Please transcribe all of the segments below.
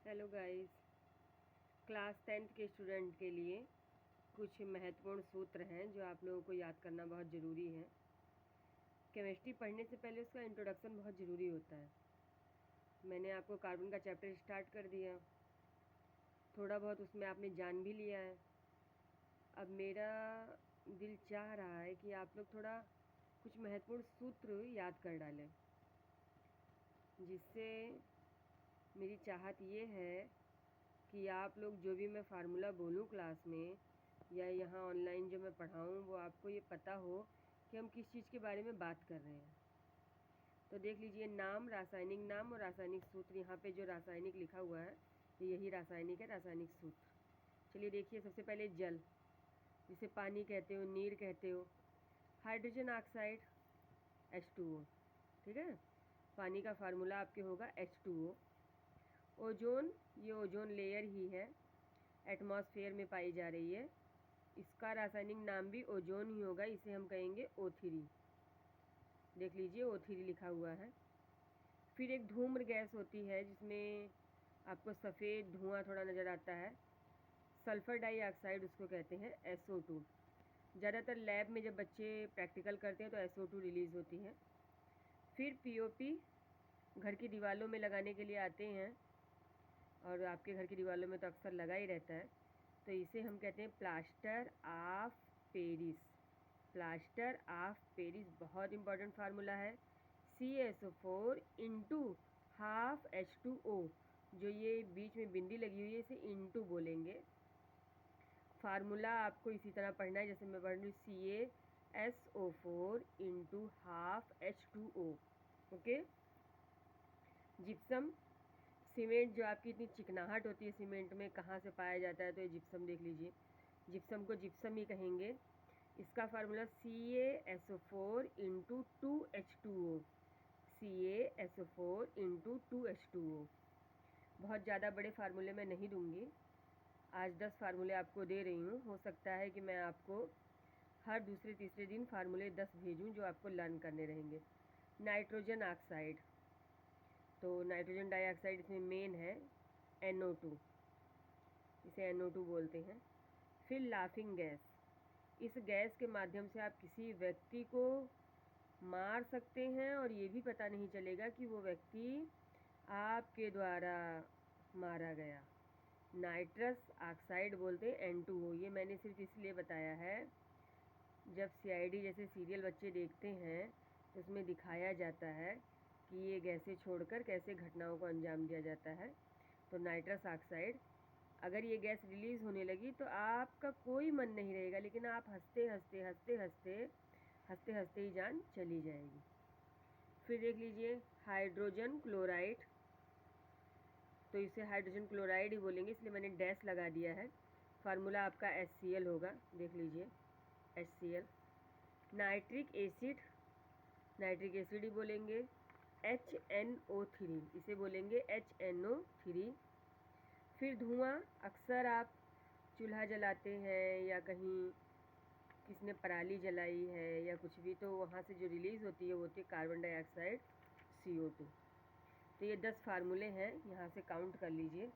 Hello guys, class 10th के student के लिए कुछ महत्वपूर्ण सूत्र हैं जो आप लोगों को याद करना बहुत ज़रूरी है। केमिस्ट्री पढ़ने से पहले उसका इंट्रोडक्शन बहुत ज़रूरी होता है। मैंने आपको कार्बन का चैप्टर स्टार्ट कर दिया, थोड़ा बहुत उसमें आपने जान भी लिया है। अब मेरा दिल चाह रहा है कि आप लोग थोड़ा कुछ महत्वपूर्ण सूत्र याद कर डालें, जिससे मेरी चाहत ये है कि आप लोग जो भी मैं फार्मूला बोलूँ क्लास में या यहाँ ऑनलाइन जो मैं पढ़ाऊँ वो आपको ये पता हो कि हम किस चीज़ के बारे में बात कर रहे हैं। तो देख लीजिए, नाम, रासायनिक नाम और रासायनिक सूत्र। यहाँ पे जो रासायनिक लिखा हुआ है यही रासायनिक है, रासायनिक सूत्र। चलिए देखिए, सबसे पहले जल, जिसे पानी कहते हो, नीर कहते हो। हाइड्रोजन ऑक्साइड H2O, ठीक है। पानी का फार्मूला आपके होगा H2O। ओजोन, ये ओजोन लेयर ही है, एटमॉस्फेयर में पाई जा रही है। इसका रासायनिक नाम भी ओजोन ही होगा, इसे हम कहेंगे O3। देख लीजिए, O3 लिखा हुआ है। फिर एक धूम्र गैस होती है जिसमें आपको सफ़ेद धुआं थोड़ा नज़र आता है, सल्फ़र डाइऑक्साइड उसको कहते हैं, SO2। ज़्यादातर लैब में जब बच्चे प्रैक्टिकल करते हैं तो SO2 रिलीज़ होती है। फिर POP घर की दीवारों में लगाने के लिए आते हैं, और आपके घर की दीवारों में तो अक्सर लगा ही रहता है। तो इसे हम कहते हैं plaster of Paris. Plaster of Paris बहुत इंपॉर्टेंट फार्मूला है। CaSO4 into half H2O। जो ये बीच में बिंदी लगी हुई है इसे इंटू बोलेंगे। फार्मूला आपको इसी तरह पढ़ना है जैसे मैं पढ़ रही हूँ, CaSO4 into half H2O। Okay. Gypsum, cement, जो आपकी इतनी चिकनाहट होती है सीमेंट में, कहाँ से पाया जाता है? तो ये जिप्सम देख लीजिए, जिप्सम को जिप्सम ही कहेंगे। इसका formula CaSO4 into 2H2O। CaSO4 into 2H2O। बहुत ज़्यादा बड़े फार्मूले मैं नहीं दूंगी, आज 10 फार्मूले आपको दे रही हूँ। हो सकता है कि मैं आपको हर दूसरे तीसरे दिन फार्मूले 10 भेजूँ जो आपको लर्न करने रहेंगे। नाइट्रोजन ऑक्साइड, तो नाइट्रोजन डाइऑक्साइड इसमें मेन है, NO2, इसे NO2 बोलते हैं। फिर लाफिंग गैस, इस गैस के माध्यम से आप किसी व्यक्ति को मार सकते हैं और ये भी पता नहीं चलेगा कि वो व्यक्ति आपके द्वारा मारा गया। नाइट्रस ऑक्साइड बोलते हैं, N2O। ये मैंने सिर्फ इसलिए बताया है, जब CID जैसे सीरियल बच्चे देखते हैं तो उसमें दिखाया जाता है कि ये गैसें छोड़कर कैसे घटनाओं को अंजाम दिया जाता है। तो नाइट्रस ऑक्साइड, अगर ये गैस रिलीज़ होने लगी तो आपका कोई मन नहीं रहेगा, लेकिन आप हंसते हंसते हंसते हंसते हंसते हंसते ही जान चली जाएगी। फिर देख लीजिए, हाइड्रोजन क्लोराइड, तो इसे हाइड्रोजन क्लोराइड ही बोलेंगे, इसलिए मैंने डैश लगा दिया है। फार्मूला आपका HCl होगा, देख लीजिए, HCl। Nitric acid, nitric acid ही बोलेंगे, HNO3, इसे बोलेंगे HNO3। फिर धुआं, अक्सर आप चूल्हा जलाते हैं या कहीं किसने पराली जलाई है या कुछ भी, तो वहाँ से जो रिलीज़ होती है वो होती है कार्बन डाइऑक्साइड, CO2। तो ये 10 फार्मूले हैं, यहाँ से काउंट कर लीजिए।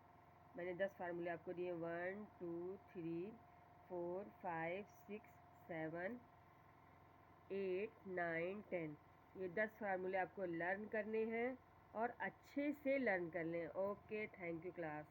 मैंने 10 फार्मूले आपको दिए, 1 2 3 4 5 6 7 8 9 10। ये 10 फार्मूले आपको लर्न करने हैं और अच्छे से लर्न कर लें। Okay, thank you class.